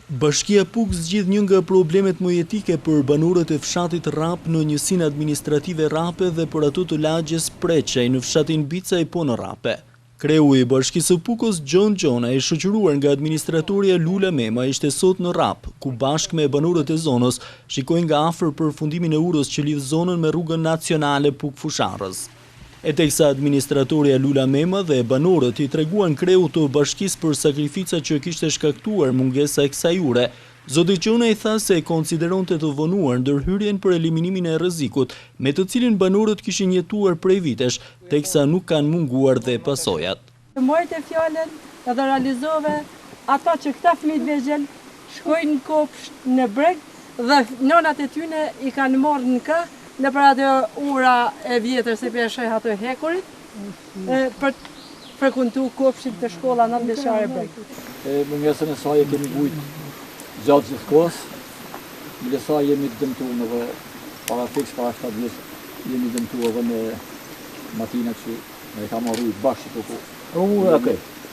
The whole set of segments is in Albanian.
Bashkia Puk zgjidh një nga problemet më jetike për banorët e fshatit Rap në njësinë administrative Rape dhe për ato të lagjes Preçej në fshatin Bicaj po në Rape. Kreu i Bashkisë së Pukës Gjon Gjona e shoqëruar nga administratorja Lula Mema ishte sot në Rap, ku bashkë me banorët e zonës shikojnë nga afër përfundimin e urës që lidh zonën me rrugën nacionale Puk-Fusharës. E teksa administratorja Lula Mema dhe banorët i treguan kreut të bashkisë për sakrifica që kishte shkaktuar mungesa e kësaj ure, zoti Gjona i tha se konsideronte të vonuar ndërhyrjen për eliminimin e rrezikut, me të cilin banorët kishin jetuar prej vitesh, teksa nuk kanë munguar dhe pasojat. Morte fjalën edhe realizove ata që këta fëmijë vegjël shkojnë në kopsht në breg dhe nënat e tyne i kanë marrë në ka në për atë ura e vjetër se për ato hekurit, për frekuntu kopshtit të shkolla në ndeshare breg. Mungesën e saj e kemi bujt gjatë gjithë kohës, në saj jemi dëmtu në dhe para 7 vjeç jemi dëmtu edhe me makina që e ka marru bashkë të ku.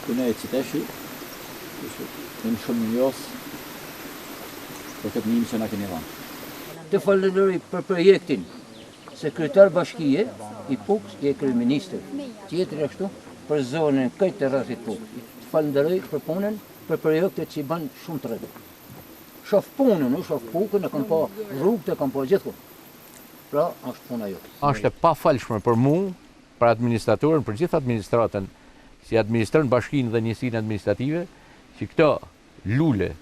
Këne e qiteshi, në shumë njës, për këtë njëmë që na keni dhanë. Të falenderoj për projektin sekretar bashkije i Puks e kryeministër, tjetër ashtu për zonën këtë të rrethit Puks. Të falenderoj për punën, për projektet që i ban shumë të rrethit. Shof punën, shof Pukën, e kam pa rrugët, e kam pa gjithku. Pra, është puna jote. Është e pafalshme për mu, për administratorën, për gjithë administratën, si administrën bashkinë dhe njësinë administrative, që këto lule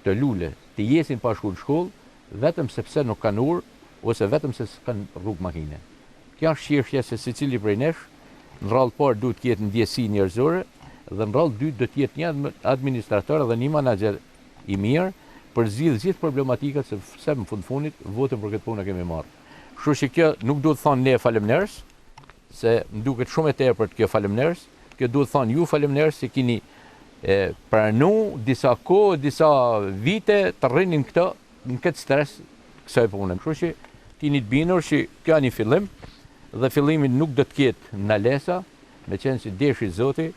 të jesin pa shkollë, vetëm sepse nuk kanë urë, ose vetëm se s'kanë rrugë makine. Kjo është qështja se secili prej nesh, në rallë parë duhet të jetë ndjesi njerëzore, dhe në rallë dytë duhet të jetë një administrator dhe një menaxher i mirë, për zgjidh gjithë problematikat, sepse në fundit votën për këtë punë kemi marrë. Kështu që kjo nuk duhet thonë ne faleminderis, se më duket shumë e tepërt kjo faleminderis, kjo duhet thonë ju faleminderis se keni pranu disa kohë, disa vite të rrinin këto në këtë stres kësaj punën. Kështu që tini të bindur që kjo një fillim dhe fillimin nuk do të ketë në lesa, me qenë që deshi Zoti,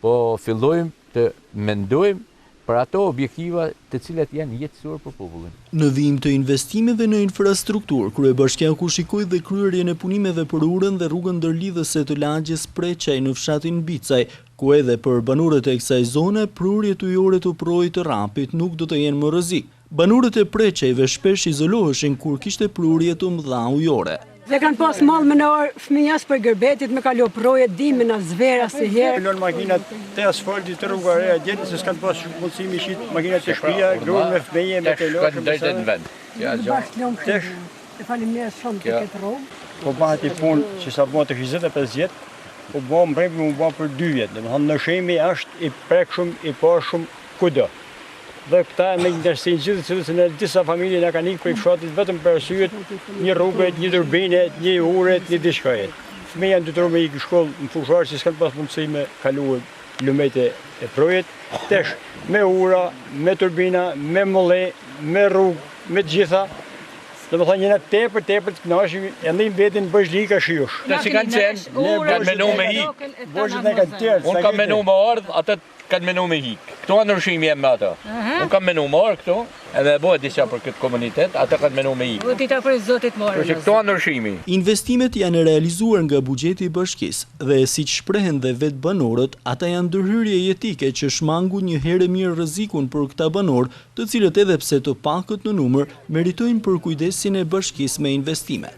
po fillojmë të mendojmë për ato objektiva të cilat janë jetësore për popullin. Në vijim të investimeve në infrastrukturë, Kryebashkiaku shikoi dhe kryerjen e punimeve për urën dhe rrugën ndërlidhëse të lagjes Preçaj në fshatin Bicaj, ku edhe për banorët e kësaj zone, prurjet ujore të projit të Rapit nuk do të jenë më rrezik. Banorët e Preçejve shpesh izoloheshin kur kishte prurje të mëdha ujore. Dhe kanë pas mall më në orë fëmijas për gërbetit me kalo proje dimën as zvera si herë. Lën makinat të asfaltit të rrugare djetë se s'kanë pas mundësi me shit makinat të shtëpia, gruan me fëmijë me telefon. Në vend. E faleminderit shumë për këtë rrugë. Po bëhet i punë që sa bën të 25 po bëm mbrëmje u bë për 2 vjet. Domethënë në shemi është i prekshëm, i pashëm kudo. Dhe këta me interesin gjithë se në disa familje nga kanë ikë për i fshatit vetëm për arsyet një rrugët, një turbine, një uret, një diçkajet. Fëmija në të tërë me ikë shkollë në Fusharë që s'kanë pas mundësi me kaluë lumete e projet. Tesh me ura, me turbina, me molle, me rrugë, me të gjitha. Dhe më thënë njëna tepër të knashim, e ndihmë vetin bëshlika shiosh. Dhe si kanë qenë, kanë menu me hikë. Bëshët ne kanë tjerë. Unë kam menu me ardhë, atët kanë menu me hikë. Këto ndryshimi jem me ato. Unë kam menu me ardhë këto, edhe bëhet disha për këtë komunitet, atë kanë menu me hikë. Votita për zotit morë. Kështu që këto ndryshimi. Investimet janë realizuar nga buxheti i bashkisë dhe siç shprehen dhe vetë banorët, ata janë ndërhyrje jetike që shmangu një herë mirë rrezikun për këta banorë, të cilët edhe pse të pakët në numër, meritojnë për kujdesin e bashkisë me investime.